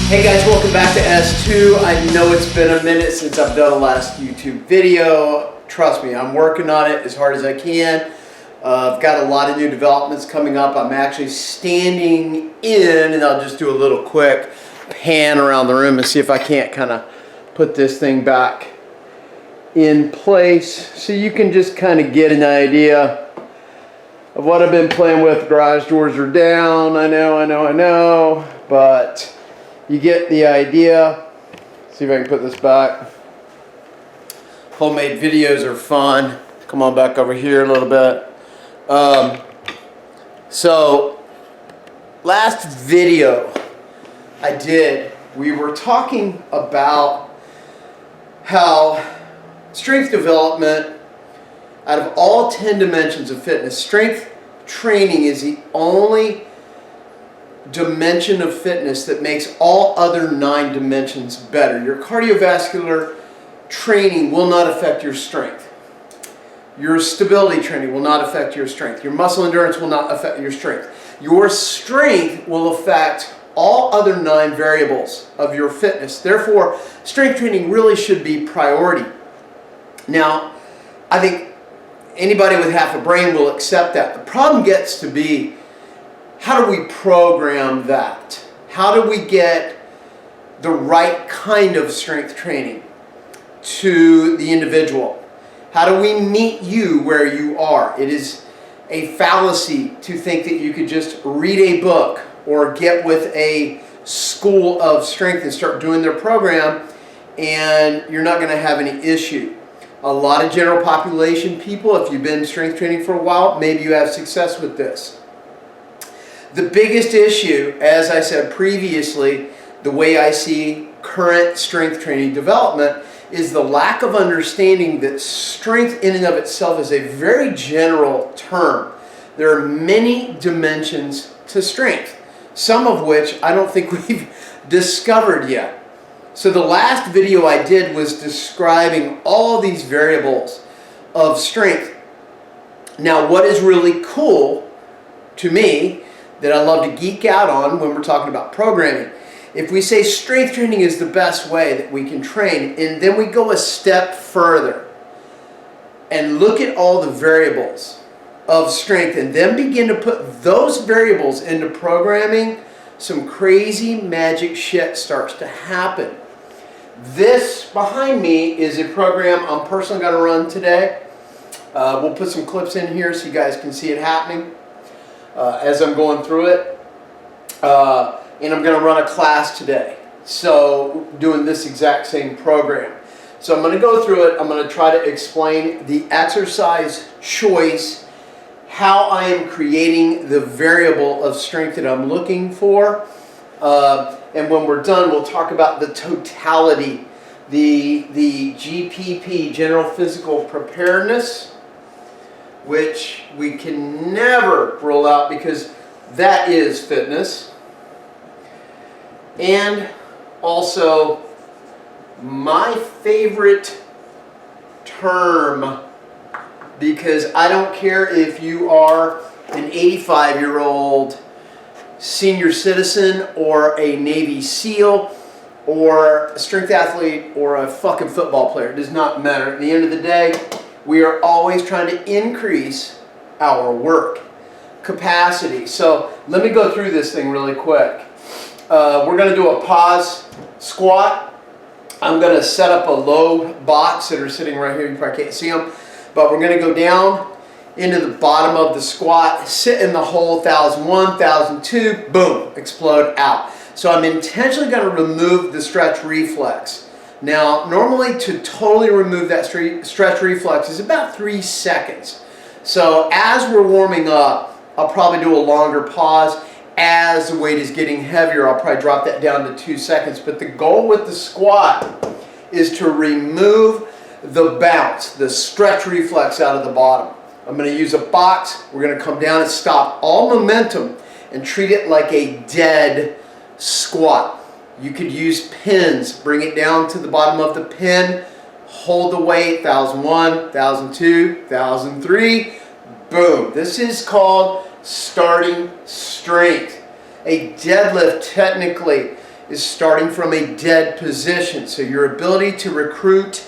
Hey guys, welcome back to S2. I know it's been a minute since I've done a last YouTube video. Trust me, I'm working on it as hard as I can. I've got a lot of new developments coming up. I'm actually standing in, and I'll just do a little quick pan around the room and see if I can't kind of put this thing back in place so you can just kind of get an idea of what I've been playing with. Garage doors are down, I know, but you get the idea. See if I can put this back. Homemade videos are fun. Come on back over here a little bit. So last video I did, we were talking about how strength development, out of all 10 dimensions of fitness, strength training is the only dimension of fitness that makes all other 9 dimensions better. Your cardiovascular training will not affect your strength. Your stability training will not affect your strength. Your muscle endurance will not affect your strength. Your strength will affect all other 9 variables of your fitness. Therefore, strength training really should be priority. Now, I think anybody with half a brain will accept that. The problem gets to be, how do we program that? How do we get the right kind of strength training to the individual? How do we meet you where you are? It is a fallacy to think that you could just read a book or get with a school of strength and start doing their program and you're not going to have any issue. A lot of general population people, if you've been strength training for a while, maybe you have success with this. The biggest issue, as I said previously, the way I see current strength training development is the lack of understanding that strength in and of itself is a very general term. There are many dimensions to strength, some of which I don't think we've discovered yet. So the last video I did was describing all these variables of strength. Now, what is really cool to me that I love to geek out on when we're talking about programming, if we say strength training is the best way that we can train, and then we go a step further and look at all the variables of strength and then begin to put those variables into programming, some crazy magic shit starts to happen. This behind me is a program I'm personally going to run today. We'll put some clips in here so you guys can see it happening as I'm going through it. And I'm going to run a class today. So doing this exact same program. So I'm going to go through it. I'm going to try to explain the exercise choice, how I am creating the variable of strength that I'm looking for. And when we're done, we'll talk about the totality, the GPP, General Physical Preparedness, which we can never roll out because that is fitness. And also my favorite term, because I don't care if you are an 85-year-old senior citizen or a Navy SEAL or a strength athlete or a fucking football player. It does not matter. At the end of the day, we are always trying to increase our work capacity. So let me go through this thing really quick. We're going to do a pause squat. I'm going to set up a low box that are sitting right here. You probably can't see them. But we're going to go down into the bottom of the squat, sit in the hole, 1001, 1002, boom, explode out. So I'm intentionally going to remove the stretch reflex. Now, normally to totally remove that stretch reflex is about 3 seconds. So as we're warming up, I'll probably do a longer pause. As the weight is getting heavier, I'll probably drop that down to 2 seconds. But the goal with the squat is to remove the bounce, the stretch reflex out of the bottom. I'm going to use a box. We're going to come down and stop all momentum and treat it like a dead squat. You could use pins. Bring it down to the bottom of the pin. Hold the weight, 1001, 1002, 1003. Boom. This is called starting strength. A deadlift technically is starting from a dead position. So your ability to recruit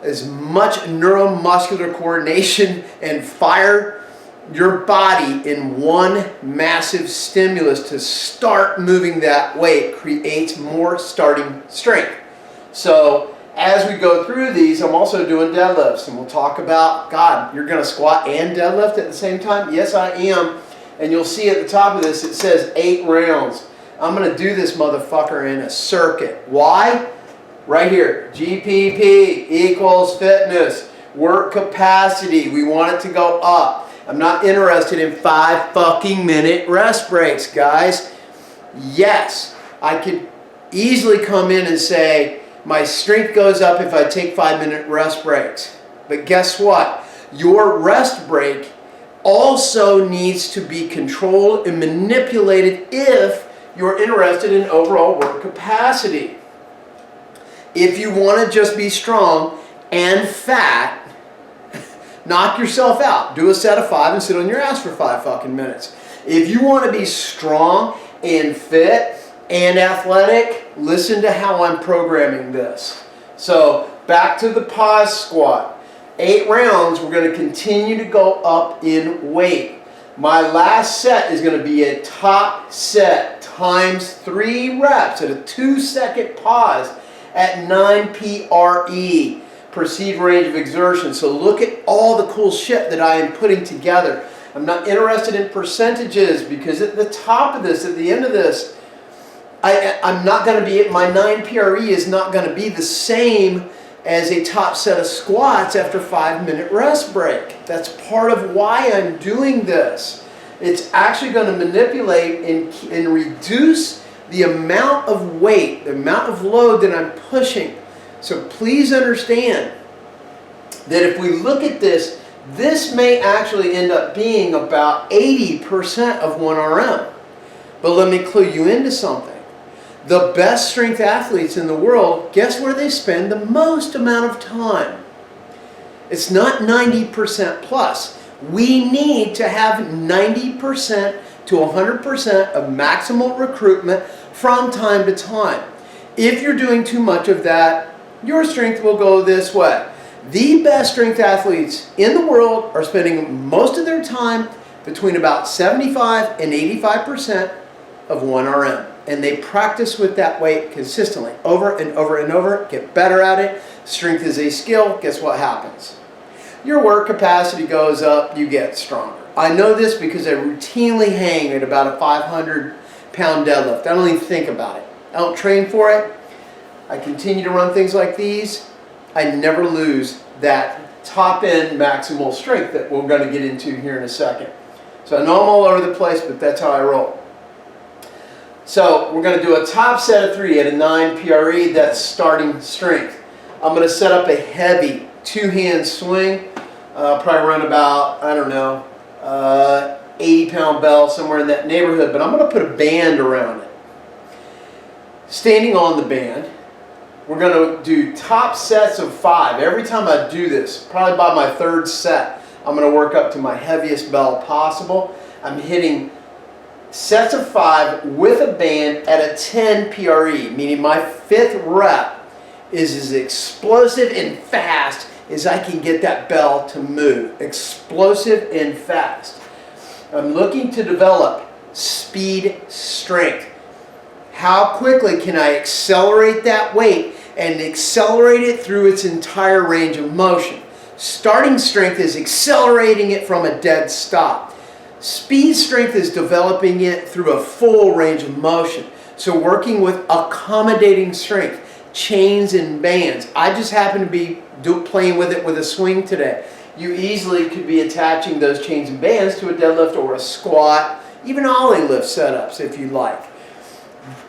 as much neuromuscular coordination and fire your body in one massive stimulus to start moving that weight creates more starting strength. So as we go through these, I'm also doing deadlifts, and we'll talk about, God, you're going to squat and deadlift at the same time? Yes, I am. And you'll see at the top of this, it says 8 rounds. I'm going to do this motherfucker in a circuit. Why? Right here, GPP equals fitness, work capacity. We want it to go up. I'm not interested in 5 fucking minute rest breaks, guys. Yes, I could easily come in and say, my strength goes up if I take 5-minute rest breaks. But guess what? Your rest break also needs to be controlled and manipulated if you're interested in overall work capacity. If you want to just be strong and fat, knock yourself out. Do a set of 5 and sit on your ass for 5 fucking minutes. If you want to be strong and fit and athletic, listen to how I'm programming this. So back to the pause squat. 8 rounds, we're going to continue to go up in weight. My last set is going to be a top set times 3 reps at a 2-second pause at 9 PRE, perceived range of exertion. So look at all the cool shit that I am putting together. I'm not interested in percentages because at the top of this, at the end of this, I'm not going to be, my 9 PRE is not going to be the same as a top set of squats after 5-minute rest break. That's part of why I'm doing this. It's actually going to manipulate and reduce the amount of weight, the amount of load that I'm pushing. So please understand that if we look at this, this may actually end up being about 80% of 1RM. But let me clue you into something. The best strength athletes in the world, guess where they spend the most amount of time? It's not 90% plus. We need to have 90% to 100% of maximal recruitment from time to time. If you're doing too much of that, your strength will go this way. The best strength athletes in the world are spending most of their time between about 75 and 85% of 1RM. And they practice with that weight consistently, over and over and over, get better at it. Strength is a skill. Guess what happens? Your work capacity goes up, you get stronger. I know this because I routinely hang at about a 500-pound deadlift. I don't even think about it. I don't train for it. I continue to run things like these. I never lose that top-end maximal strength that we're going to get into here in a second. So I know I'm all over the place, but that's how I roll. So we're going to do a top set of 3 at a 9 PRE. That's starting strength. I'm going to set up a heavy 2-hand swing. Probably run about, I don't know, 80-pound bell, somewhere in that neighborhood. But I'm going to put a band around it. Standing on the band, we're going to do top sets of 5. Every time I do this, probably by my 3rd set, I'm going to work up to my heaviest bell possible. I'm hitting sets of 5 with a band at a 10 PRE, meaning my 5th rep is as explosive and fast as I can get that bell to move. Explosive and fast. I'm looking to develop speed strength. How quickly can I accelerate that weight and accelerate it through its entire range of motion? Starting strength is accelerating it from a dead stop. Speed strength is developing it through a full range of motion. So working with accommodating strength, chains and bands. I just happen to be playing with it with a swing today. You easily could be attaching those chains and bands to a deadlift or a squat, even ollie lift setups if you like.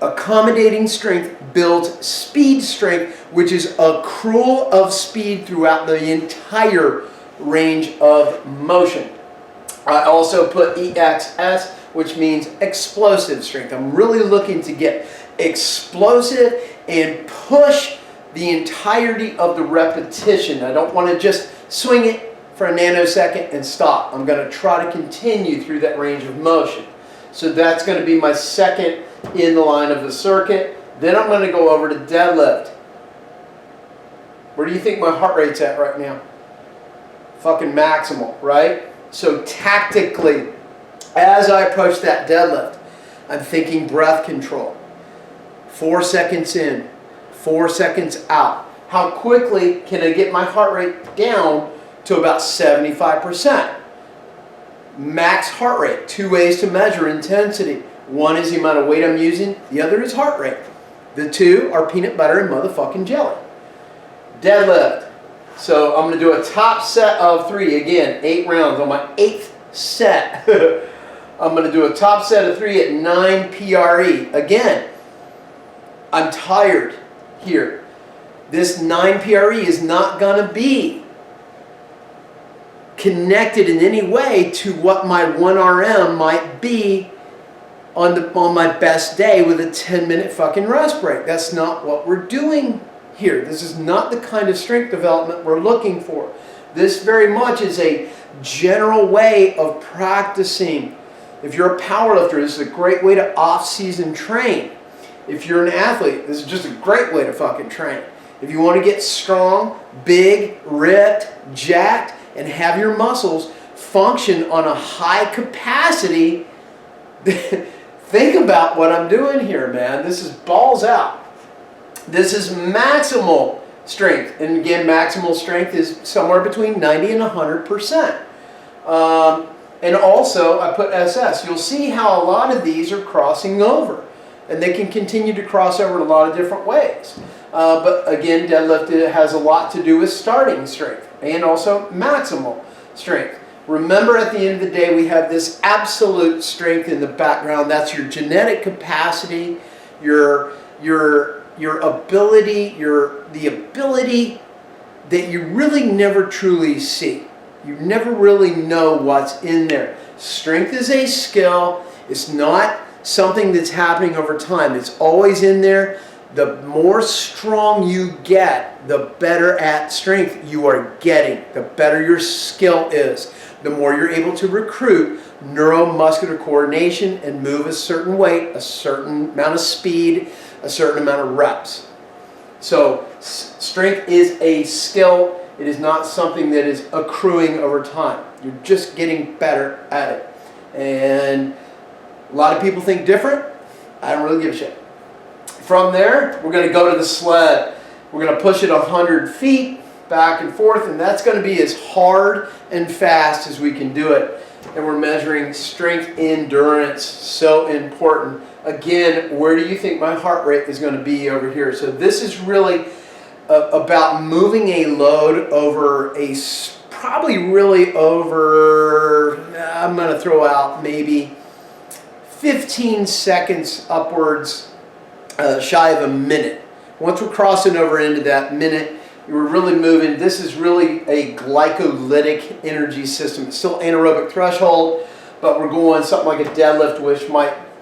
Accommodating strength builds speed strength, which is accrual of speed throughout the entire range of motion. I also put EXS, which means explosive strength. I'm really looking to get explosive and push the entirety of the repetition. I don't want to just swing it for a nanosecond and stop. I'm going to try to continue through that range of motion. So that's going to be my second in the line of the circuit. Then I'm going to go over to deadlift. Where do you think my heart rate's at right now? Fucking maximal, right? So tactically, as I approach that deadlift, I'm thinking breath control. 4 seconds in, 4 seconds out. How quickly can I get my heart rate down to about 75%? Max heart rate, 2 ways to measure intensity. One is the amount of weight I'm using, the other is heart rate. The two are peanut butter and motherfucking jelly. Deadlift. So I'm going to do a top set of 3. Again, 8 rounds on my 8th set. I'm going to do a top set of 3 at 9 PRE. Again, I'm tired here. This 9 PRE is not going to be connected in any way to what my 1 RM might be on my best day with a 10-minute fucking rest break. That's not what we're doing here. This is not the kind of strength development we're looking for. This very much is a general way of practicing. If you're a powerlifter, this is a great way to off-season train. If you're an athlete, this is just a great way to fucking train. If you want to get strong, big, ripped, jacked, and have your muscles function on a high capacity, think about what I'm doing here, man. This is balls out. This is maximal strength. And again, maximal strength is somewhere between 90 and 100%. And also, I put SS. You'll see how a lot of these are crossing over. And they can continue to cross over in a lot of different ways. But again, deadlift has a lot to do with starting strength and also maximal strength. Remember, at the end of the day, we have this absolute strength in the background. That's your genetic capacity, your ability, the ability that you really never truly see. You never really know what's in there. Strength is a skill. It's not something that's happening over time. It's always in there. The more strong you get, the better at strength you are getting. The better your skill is. The more you're able to recruit neuromuscular coordination and move a certain weight, a certain amount of speed, a certain amount of reps. So strength is a skill. It is not something that is accruing over time. You're just getting better at it. And a lot of people think different. I don't really give a shit. From there, we're going to go to the sled. We're going to push it 100 feet back and forth, and that's going to be as hard and fast as we can do it. And we're measuring strength endurance, so important. Again, where do you think my heart rate is going to be over here? So this is really about moving a load over probably really over, I'm going to throw out maybe 15 seconds upwards, shy of a minute. Once we're crossing over into that minute, we're really moving. This is really a glycolytic energy system. It's still anaerobic threshold, but we're going something like a deadlift, which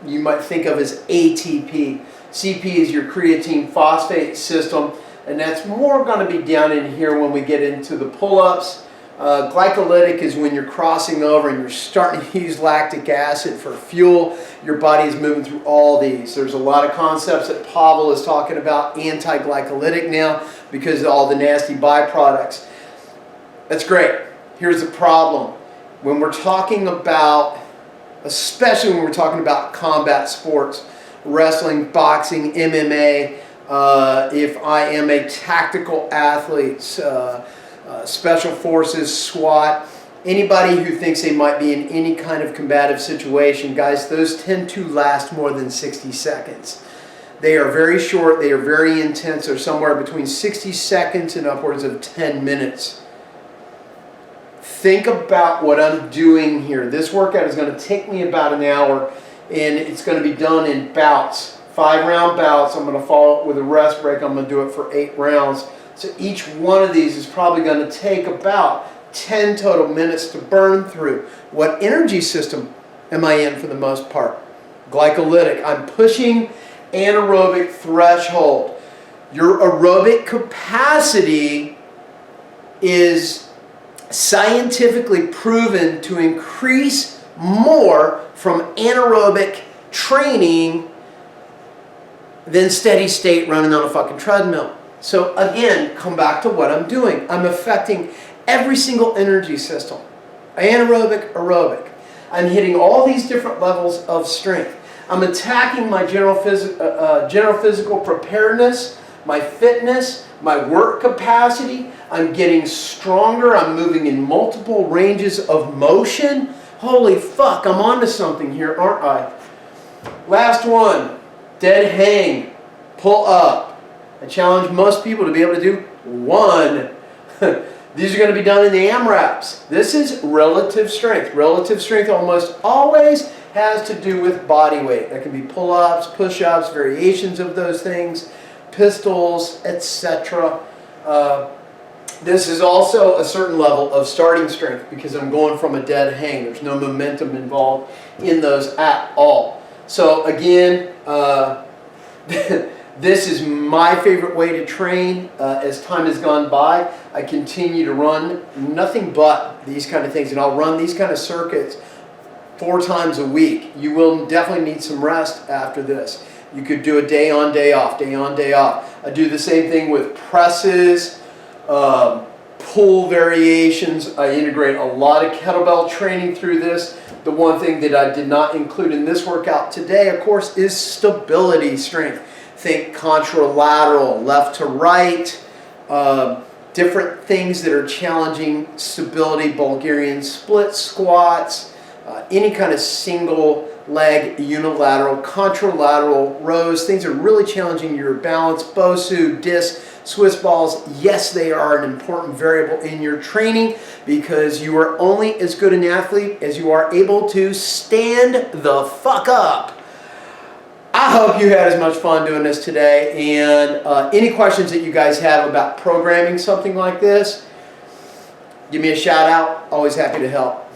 you might think of as ATP. CP is your creatine phosphate system, and that's more going to be down in here when we get into the pull-ups. Glycolytic is when you're crossing over and you're starting to use lactic acid for fuel. Your body is moving through all these. There's a lot of concepts that Pavel is talking about anti-glycolytic now because of all the nasty byproducts. That's great. Here's the problem. When we're talking about, especially when we're talking about combat sports, wrestling, boxing, MMA, if I am a tactical athlete, special forces, SWAT, anybody who thinks they might be in any kind of combative situation, guys, those tend to last more than 60 seconds. They are very short, they are very intense, they're somewhere between 60 seconds and upwards of 10 minutes. Think about what I'm doing here. This workout is going to take me about an hour, and it's going to be done in bouts, 5-round bouts. I'm going to follow it with a rest break. I'm going to do it for 8 rounds. So each one of these is probably going to take about 10 total minutes to burn through. What energy system am I in for the most part? Glycolytic. I'm pushing anaerobic threshold. Your aerobic capacity is scientifically proven to increase more from anaerobic training than steady state running on a fucking treadmill. So again, come back to what I'm doing. I'm affecting every single energy system. Anaerobic, aerobic. I'm hitting all these different levels of strength. I'm attacking my general physical preparedness, my fitness, my work capacity. I'm getting stronger. I'm moving in multiple ranges of motion. Holy fuck, I'm onto something here, aren't I? Last one, dead hang, pull up. I challenge most people to be able to do one. These are going to be done in the AMRAPs. This is relative strength. Relative strength almost always has to do with body weight. That can be pull-ups, push-ups, variations of those things, pistols, etc. This is also a certain level of starting strength because I'm going from a dead hang. There's no momentum involved in those at all. So again, this is my favorite way to train. As time has gone by, I continue to run nothing but these kind of things, and I'll run these kind of circuits 4 times a week. You will definitely need some rest after this. You could do a day on, day off, day on, day off. I do the same thing with presses, pull variations. I integrate a lot of kettlebell training through this. The one thing that I did not include in this workout today, of course, is stability strength. Think contralateral, left to right, different things that are challenging stability, Bulgarian split squats, any kind of single leg, unilateral, contralateral rows, things that are really challenging your balance, BOSU, disc, Swiss balls. Yes, they are an important variable in your training because you are only as good an athlete as you are able to stand the fuck up. I hope you had as much fun doing this today, and any questions that you guys have about programming something like this, give me a shout out. Always happy to help.